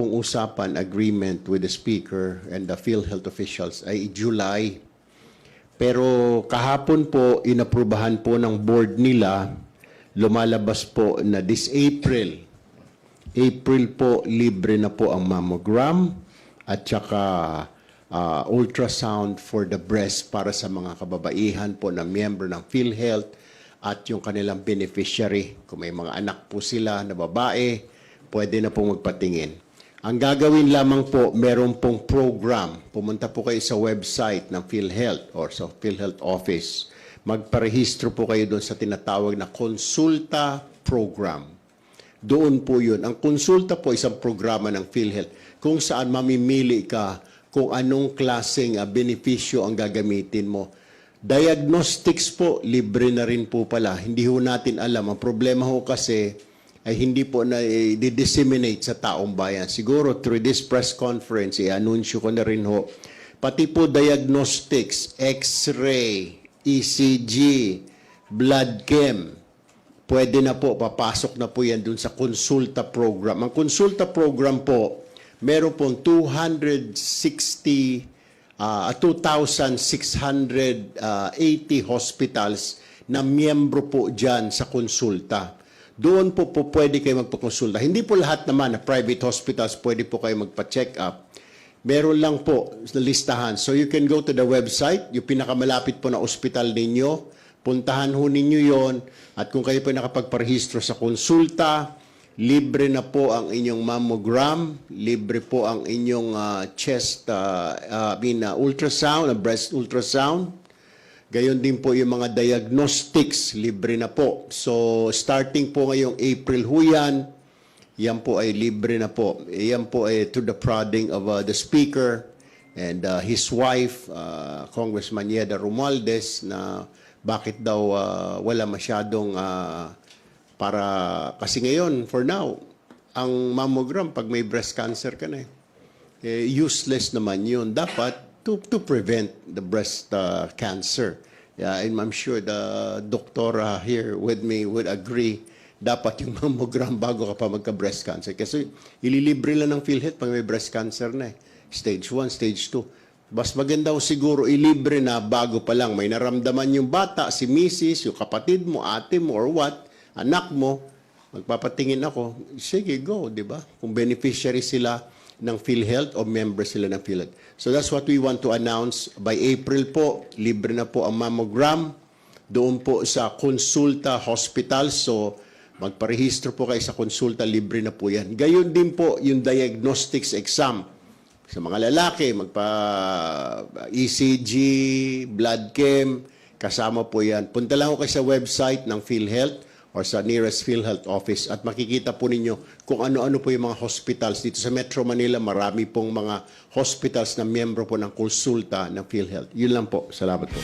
pong usapan, agreement with the Speaker and the PhilHealth officials ay July. Pero kahapon po, inaprubahan po ng board nila, lumalabas po na this April po, libre na po ang mammogram at saka ultrasound for the breast para sa mga kababaihan po na miyembro ng PhilHealth at yung kanilang beneficiary. Kung may mga anak po sila na babae, pwede na pong magpatingin. Ang gagawin lamang po, meron pong program. Pumunta po kayo sa website ng PhilHealth or sa PhilHealth office. Magparehistro po kayo doon sa tinatawag na Konsulta Program. Doon po yun. Ang konsulta po isang programa ng PhilHealth kung saan mamimili ka kung anong klaseng benepisyo ang gagamitin mo. Diagnostics po, libre na rin po pala. Hindi ho natin alam. Ang problema ho kasi ay hindi po na i-disseminate sa taong bayan. Siguro through this press conference, i-anunsyo ko na rin ho. Pati po diagnostics, X-ray, ECG, blood chem, pwede na po, papasok na po yan dun sa konsulta program. Ang konsulta program po, meron pong 2,680 hospitals na miyembro po dyan sa konsulta. Doon po pwede kayo magpakonsulta. Hindi po lahat naman na private hospitals pwede po kayo magpa-check up. Meron lang po na listahan. So you can go to the website, yung pinakamalapit po na ospital ninyo, puntahan ho ninyo yon at kung kayo po nakapagparehistro sa konsulta, libre na po ang inyong mammogram, libre po ang inyong chest, ultrasound, breast ultrasound. Gayon din po yung mga diagnostics, libre na po. So, starting po ngayong April ho yan po ay libre na po. Yan po ay to the prodding of the Speaker and his wife, Congressman Yeda Romualdez, na bakit daw wala masyadong kasi ngayon, for now, ang mammogram, pag may breast cancer ka na useless naman yun. Dapat to prevent the breast cancer. And I'm sure the doctor here with me would agree, dapat yung mammogram bago ka pa magka-breast cancer. Kasi ililibre lang ng PhilHealth pag may breast cancer na Stage 1, Stage 2. Mas maganda siguro ilibre na bago pa lang. May naramdaman yung bata, si misis, yung kapatid mo, ate mo, or what, anak mo, magpapatingin ako, sige, go, di ba? Kung beneficiary sila ng PhilHealth o member sila ng PhilHealth. So that's what we want to announce. By April po, libre na po ang mammogram doon po sa Konsulta Hospital. So magparehistro po kayo sa konsulta, libre na po yan. Gayon din po yung diagnostics exam. Sa mga lalaki, magpa-ECG, blood chem, kasama po yan. Punta lang ko kayo sa website ng PhilHealth or sa nearest PhilHealth office at makikita po ninyo kung ano-ano po yung mga hospitals. Dito sa Metro Manila, marami pong mga hospitals na miyembro po ng konsulta ng PhilHealth. Yun lang po. Salamat po.